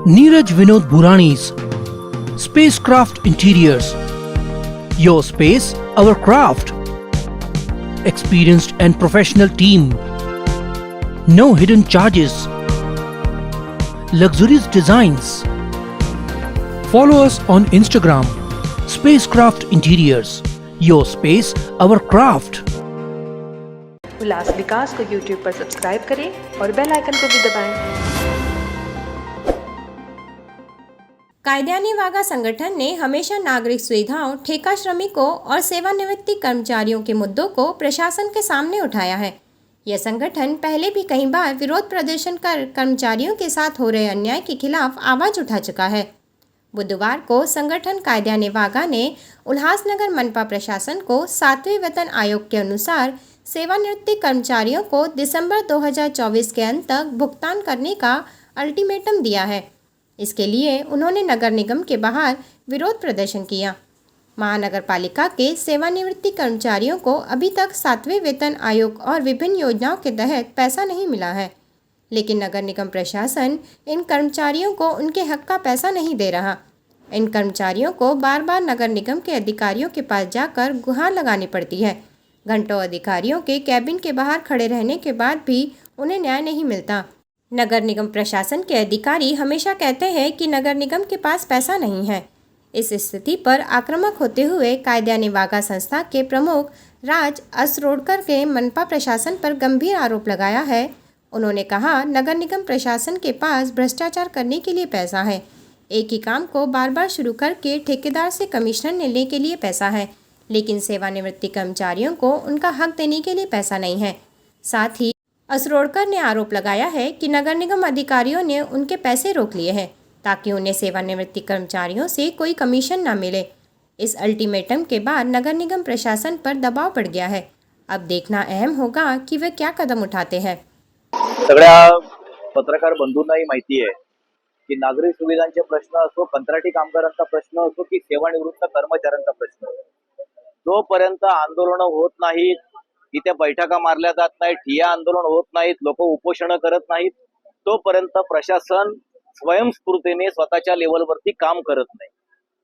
Neeraj Vinod Burani's Spacecraft Interiors. Your space, our craft. Experienced and professional team. No hidden charges. Luxurious designs. Follow us on Instagram. Spacecraft Interiors. Your space, our craft. उल्लास विकास को YouTube पर subscribe करें और bell icon को भी दबाएं। कायद्याने वागा संगठन ने हमेशा नागरिक सुविधाओं, ठेका श्रमिकों और सेवानिवृत्ति कर्मचारियों के मुद्दों को प्रशासन के सामने उठाया है। यह संगठन पहले भी कई बार विरोध प्रदर्शन कर कर्मचारियों के साथ हो रहे अन्याय के खिलाफ आवाज उठा चुका है। बुधवार को संगठन कायद्याने वागा ने उल्लासनगर मनपा प्रशासन को 7वें वेतन आयोग के अनुसार सेवानिवृत्ति कर्मचारियों को दिसंबर 2024 के अंत तक भुगतान करने का अल्टीमेटम दिया है। इसके लिए उन्होंने नगर निगम के बाहर विरोध प्रदर्शन किया। महानगर पालिका के सेवानिवृत्ति कर्मचारियों को अभी तक 7वें वेतन आयोग और विभिन्न योजनाओं के तहत पैसा नहीं मिला है, लेकिन नगर निगम प्रशासन इन कर्मचारियों को उनके हक का पैसा नहीं दे रहा। इन कर्मचारियों को बार बार नगर निगम के अधिकारियों के पास जाकर गुहार लगानी पड़ती है। घंटों अधिकारियों के कैबिन के बाहर खड़े रहने के बाद भी उन्हें न्याय नहीं मिलता। नगर निगम प्रशासन के अधिकारी हमेशा कहते हैं कि नगर निगम के पास पैसा नहीं है। इस स्थिति पर आक्रामक होते हुए कायद्याने वागा संस्था के प्रमुख राज असरोडकर के मनपा प्रशासन पर गंभीर आरोप लगाया है। उन्होंने कहा, नगर निगम प्रशासन के पास भ्रष्टाचार करने के लिए पैसा है। एक ही काम को बार बार शुरू करके ठेकेदार से कमिश्नर लेने के लिए पैसा है, लेकिन सेवानिवृत्ति कर्मचारियों को उनका हक देने के लिए पैसा नहीं है। साथ ही असरोडकर ने आरोप लगाया है कि नगर निगम अधिकारियों ने उनके पैसे रोक लिए हैं ताकि उन्हें सेवानिवृत्ति कर्मचारियों से कोई कमीशन न मिले। इस अल्टीमेटम के बाद नगर निगम प्रशासन पर दबाव बढ़ गया है। अब देखना अहम होगा कि वे क्या कदम उठाते हैं। सगळ्या पत्रकार बंधूंनाही माहिती आहे की नागरिक सुविधांचे प्रश्न असो, कंत्राटी कामगारांचा प्रश्न असो की सेवानिवृत्त कर्मचाऱ्यांचा प्रश्न, जोपर्यंत आंदोलन होत नाहीत, इथे बैठका मारल्या जात नाहीत, ठिय्या आंदोलन होत नाहीत, लोक उपोषण करत नाहीत, तोपर्यंत प्रशासन स्वयंस्फूर्तीने स्वतःच्या लेवलवरती काम करत नाही।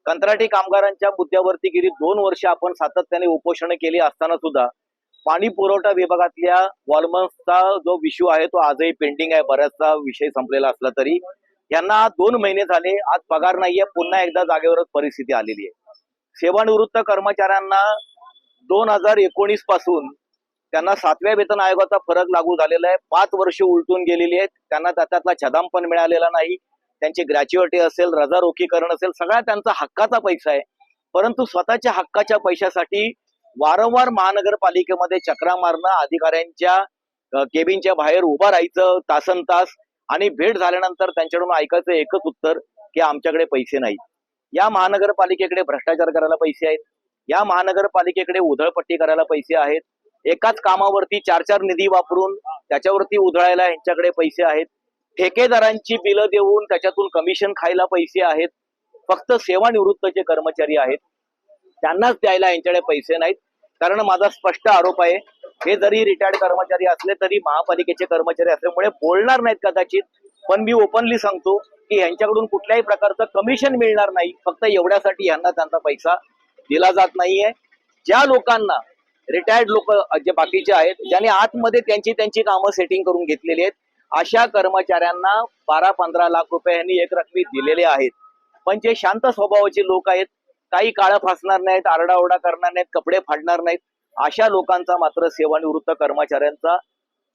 कंत्राटी कामगारांच्या मुद्द्यावरती गेली 2 वर्ष आपण सातत्याने उपोषण केली असताना सुद्धा पाणी पुरवठा विभागातल्या वॉलमन्सचा जो इश्यू आहे तो आजही पेंडिंग आहे। बऱ्याचसा विषय संपलेला असला तरी यांना 2 महिने झाले, आज पगार नाहीये, पुन्हा एकदा जागेवरच परिस्थिती आलेली आहे। सेवानिवृत्त कर्मचाऱ्यांना 2019 पासून त्यांना 7व्या वेतन आयोगाचा फरक लागू झालेला आहे। 5 वर्ष उलटून गेलेली आहेत, त्यांना त्याच्यातला छदाम पण मिळालेला नाही। त्यांची ग्रॅच्युइटी असेल, रजा रोखीकरण असेल, सगळा त्यांचा हक्काचा पैसा आहे। परंतु स्वतःच्या हक्काच्या पैशासाठी वारंवार महानगरपालिकेमध्ये चक्रा मारणं, अधिकाऱ्यांच्या केबिनच्या बाहेर उभा राहायचं तासनतास आणि भेट झाल्यानंतर त्यांच्याकडून ऐकायचं एकच उत्तर की आमच्याकडे पैसे नाहीत। या महानगरपालिकेकडे भ्रष्टाचार करायला पैसे आहेत, या महानगरपालिकेकडे उधळपट्टी करायला पैसे आहेत, एकाच कामावरती 4-4 निधी वापरून त्याच्यावरती उधळायला यांच्याकडे पैसे आहेत, ठेकेदारांची बिलं देऊन त्याच्यातून कमिशन खायला पैसे आहेत। फक्त सेवानिवृत्तचे कर्मचारी आहेत, त्यांनाच द्यायला यांच्याकडे पैसे नाहीत। कारण माझा स्पष्ट आरोप आहे, हे जरी रिटायर्ड कर्मचारी असले तरी महापालिकेचे कर्मचारी असल्यामुळे बोलणार नाहीत कदाचित, पण मी ओपनली सांगतो की यांच्याकडून कुठल्याही प्रकारचं कमिशन मिळणार नाही। फक्त एवढ्यासाठी यांना त्यांचा पैसा दिला जात नाहीये। ज्या लोकांना रिटायर्ड लोक जे बाकीचे आहेत, ज्यांनी आतमध्ये त्यांची कामं सेटिंग करून घेतलेली आहेत, अशा कर्मचाऱ्यांना 12-15 लाख रुपये यांनी एकरकमी दिलेले आहेत। पण जे शांत स्वभावाचे लोक आहेत, काही काळं फासणार नाहीत, आरडाओरडा करणार नाहीत, कपडे फाडणार नाहीत, अशा लोकांचा मात्र सेवानिवृत्त कर्मचाऱ्यांचा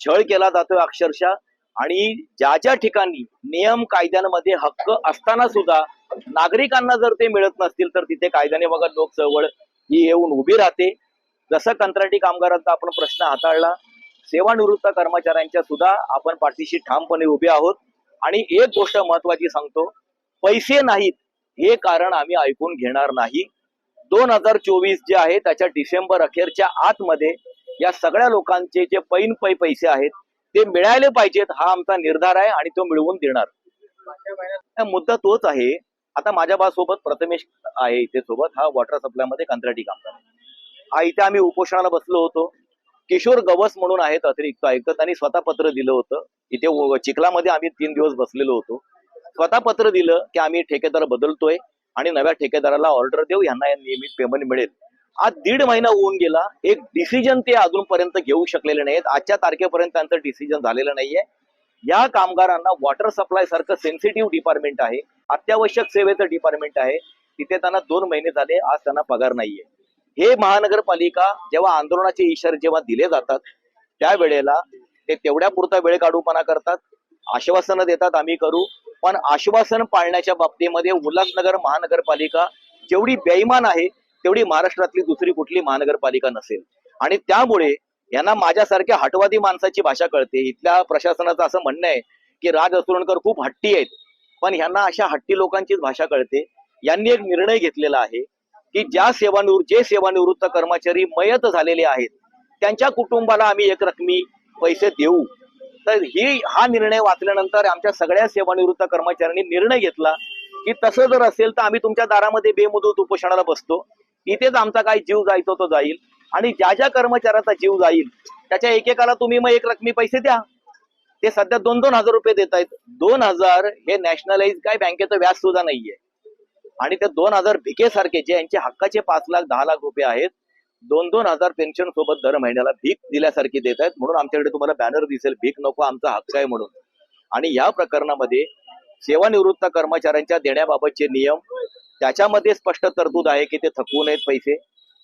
छळ केला जातोय अक्षरशः। आणि ज्या ठिकाणी नियम कायद्यांमध्ये हक्क असताना सुद्धा नागरिकांना जर ते मिळत नसतील तर तिथे कायद्याने बघा लोक चळवळ ही येऊन उभी राहते। जसं कंत्राटी कामगारांचा आपण प्रश्न हाताळला, सेवानिवृत्त कर्मचाऱ्यांच्या सुद्धा आपण पाठीशी ठामपणे उभे आहोत। आणि एक गोष्ट महत्वाची सांगतो, पैसे नाहीत हे कारण आम्ही ऐकून घेणार नाही। 2024 जे आहे त्याच्या डिसेंबर अखेरच्या आतमध्ये या सगळ्या लोकांचे जे पै पैसे आहेत ते मिळाले पाहिजेत, हा आमचा निर्धार आहे आणि तो मिळवून देणार। मुद्दा तोच आहे। आता माझ्या सोबत प्रथमेश आहे इथे सोबत, हा वॉटर सप्लाय मध्ये कंत्राटी कामगार आहे। इथे आम्ही उपोषणाला बसलो होतो। किशोर गवस म्हणून आहेत अतिरिक्त आयुक्त, त्यांनी स्वतः पत्र दिलं होतं। इथे चिखलामध्ये आम्ही 3 दिवस बसलेलो होतो। स्वतः पत्र दिलं की आम्ही ठेकेदार बदलतोय आणि नव्या ठेकेदाराला ऑर्डर देऊ, यांना नियमित पेमेंट मिळेल. आज 1.5 महिना होऊन गेला, एक डिसिजन ते अजूनपर्यंत घेऊ शकलेले नाहीत. आजच्या तारखेपर्यंत त्यांचं डिसिजन झालेलं नाहीये. या कामगारांना वॉटर सप्लाय सारखं सेन्सिटिव्ह डिपार्टमेंट आहे, अत्यावश्यक सेवेचं डिपार्टमेंट आहे, तिथे त्यांना 2 महिने झाले, आज त्यांना पगार नाहीये. हे महानगरपालिका जेव्हा आंदोलनाचे इशारे जेव्हा दिले जातात त्यावेळेला ते तेवढ्या पुरता वेळ काढूपणा करतात, आश्वासनं देतात आम्ही करू, पण आश्वासन पाळण्याच्या बाबतीमध्ये उल्हासनगर महानगरपालिका जेवढी बेईमान आहे तेवढी महाराष्ट्रातली दुसरी कुठली महानगरपालिका नसेल. आणि त्यामुळे यांना माझ्यासारख्या हटवादी माणसाची भाषा कळते. इथल्या प्रशासनाचं असं म्हणणं आहे की राज असुरकर खूप हट्टी आहेत, पण ह्यांना अशा हट्टी लोकांचीच भाषा कळते. यांनी एक निर्णय घेतलेला आहे की जे सेवानिवृत्त कर्मचारी मयत झालेले आहेत त्यांच्या कुटुंबाला आम्ही एक रकमी पैसे देऊ. तर हा निर्णय वाचल्यानंतर आमच्या सगळ्या सेवानिवृत्त कर्मचाऱ्यांनी निर्णय घेतला की तसं जर असेल तर आम्ही तुमच्या दारामध्ये बेमुदत उपोषणाला बसतो, इथेच आमचा काय जीव जायचा तो जाईल, आणि ज्या कर्मचाऱ्याचा जीव जाईल त्याच्या एकेकाला तुम्ही मग एक रकमी पैसे द्या. ते सध्या 2-2 हजार रुपये देत आहेत. 2,000 हे नॅशनलाइज काय बँकेचं व्याज सुद्धा नाहीये, आणि ते 2,000 भिकेसारखे जे यांचे हक्काचे 5 लाख 10 लाख रुपये आहेत 2-2 हजार पेन्शन सोबत दर महिन्याला भीक दिल्यासारखी देत आहेत. म्हणून आमच्याकडे तुम्हाला बॅनर दिसेल, भीक नको आमचा हक्क आहे म्हणून. आणि या प्रकरणामध्ये सेवानिवृत्त कर्मचाऱ्यांच्या देण्याबाबतचे नियम त्याच्यामध्ये स्पष्ट तरतूद आहे की ते थकवू नयेत पैसे.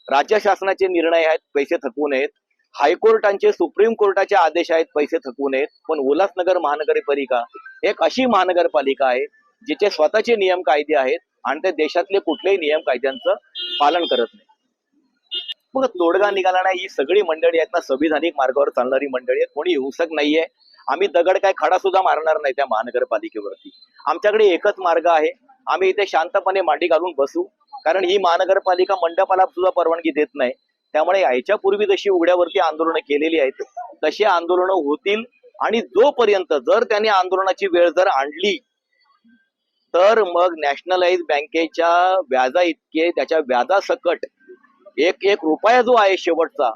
राज्य शासनाचे निर्णय आहेत पैसे थकवू नयेत. हायकोर्टांचे सुप्रीम कोर्टाचे आदेश आहेत पैसे थकवू नयेत. पण उल्हासनगर महानगरपालिका एक अशी महानगरपालिका आहे जिचे स्वतःचे नियम कायदे आहेत आणि ते देशातले कुठलेही नियम कायद्यांचं पालन करत नाही. मग तोडगा निघाला नाही. ही सगळी मंडळी आहेत ना संविधानिक मार्गावर चालणारी मंडळी आहेत, कोणी हिंसक नाहीये. आम्ही दगड काय खडा सुद्धा मारणार नाही त्या महानगरपालिकेवरती. आमच्याकडे एकच मार्ग आहे, आम्ही इथे शांतपणे मांडी घालून बसू, कारण ही महानगरपालिका मंडपाला सुद्धा परवानगी देत नाही. त्यामुळे याच्यापूर्वी जशी उघड्यावरती आंदोलनं केलेली आहेत तशी आंदोलनं होतील. आणि जोपर्यंत जर त्यांनी आंदोलनाची वेळ जर आणली तर मग नॅशनलाइज बँकेच्या व्याजा इतके त्याच्या व्याजासकट एक रुपया जो आहे शेवटचा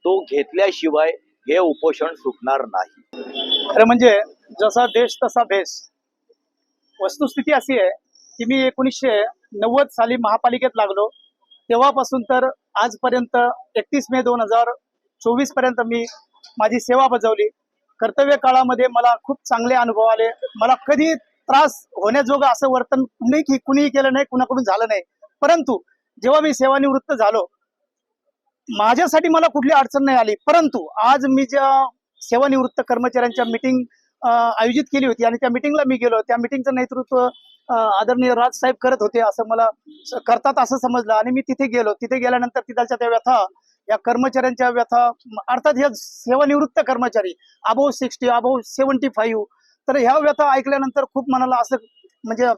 तो घेतल्याशिवाय हे उपोषण सुटणार नाही. खरं म्हणजे जसा देश तसा भेस. वस्तुस्थिती अशी आहे की मी 1990 साली महापालिकेत लागलो, तेव्हापासून तर आजपर्यंत 31 मे 2024 पर्यंत मी माझी सेवा बजावली. कर्तव्य काळामध्ये मला खूप चांगले अनुभव आले. मला कधी त्रास होण्याजोगं असं वर्तन कुणीही केलं नाही, कुणाकडून झालं नाही. परंतु जेव्हा मी सेवानिवृत्त झालो माझ्यासाठी मला कुठली अडचण नाही आली. परंतु आज मी ज्या सेवानिवृत्त कर्मचाऱ्यांच्या मीटिंग आयोजित केली होती आणि त्या मीटिंगला मी गेलो, त्या मीटिंगचं नेतृत्व आदरणीय राज साहेब करत होते असं मला करतात असं समजलं. आणि मी तिथे गेलो. तिथे गेल्यानंतर तिथलच्या त्या व्यथा, या कर्मचाऱ्यांच्या व्यथा, अर्थात हे सेवानिवृत्त कर्मचारी अबोव 60 अबोव 75, तर ह्या व्यथा ऐकल्यानंतर खूप मनाला असं म्हणजे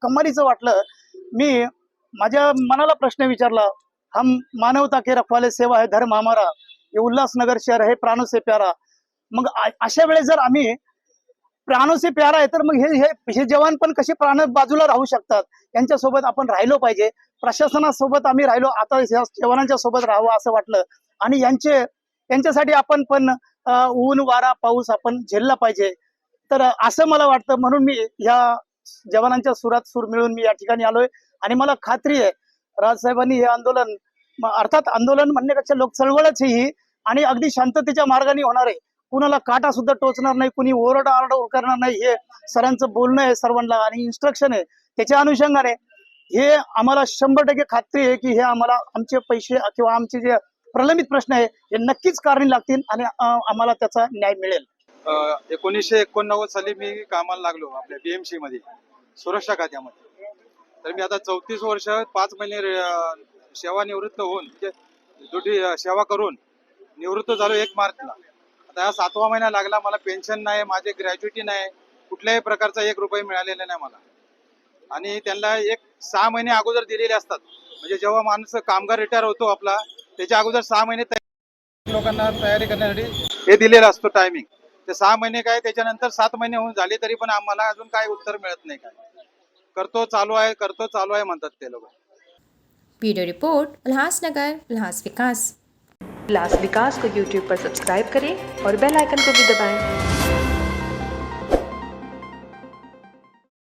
कमालीचं वाटलं. मी माझ्या मनाला प्रश्न विचारला, हम मानवता के रखवाले सेवा है धर्म हमारा, ये उल्हासनगर शहर है प्राणों से प्यारा. मग अशा वेळेस जर आम्ही प्राणों से प्यारा आहे तर मग हे जवान पण कसे प्राण बाजूला राहू शकतात, यांच्यासोबत आपण राहिलो पाहिजे. प्रशासनासोबत आम्ही राहिलो, आता जवानांच्या सोबत राहावं असं वाटलं. आणि यांच्यासाठी आपण पण ऊन वारा पाऊस आपण झेलला पाहिजे. तर असं मला वाटतं, म्हणून मी ह्या जवानांच्या सुरात सूर मिळून मी या ठिकाणी आलोय. आणि मला खात्री आहे राजसाहेबांनी हे आंदोलन, अर्थात आंदोलन म्हणण्यापेक्षा लोक चळवळच ही, आणि अगदी शांततेच्या मार्गाने होणार आहे. कुणाला काटा सुद्धा टोचणार नाही, कुणी ओरडा करणार नाही. हे सरांचं बोलणं आहे सर्वांना आणि इन्स्ट्रक्शन आहे, त्याच्या अनुषंगाने हे आम्हाला 100% खात्री आहे की हे आम्हाला आमचे पैसे किंवा आमचे जे प्रलंबित प्रश्न आहे हे नक्कीच कारणी लागतील आणि आम्हाला त्याचा न्याय मिळेल. 1989 साली मी कामाला लागलो आपल्या BMC मध्ये सुरक्षा खात्यामध्ये. तर मी आता 34 वर्ष 5 महिने सेवानिवृत्त होऊन ड्युटी सेवा करून निवृत्त झालो 1 मार्चला. आता हा 7वा महिना लागला. मला पेन्शन नाही, माझे ग्रॅज्युटी नाही, कुठल्याही प्रकारचा 1 रुपया मिळालेला नाही मला. आणि त्यांना 6 महिने अगोदर दिलेले असतात. म्हणजे जेव्हा माणूस कामगार रिटायर होतो आपला त्याच्या अगोदर 6 महिने लोकांना तयारी करण्यासाठी हे दिलेला असतो टायमिंग. ते 6 महिने काय, त्याच्यानंतर 7 महिने होऊन झाले तरी पण आम्हाला अजून काय उत्तर मिळत नाही. काय करतो चालू आहे म्हणतात ते लोक. वीडियो रिपोर्ट उल्हासनगर उल्हास विकास. उल्लास विकास को YouTube पर सब्सक्राइब करें और बेल आइकन को भी दबाएं।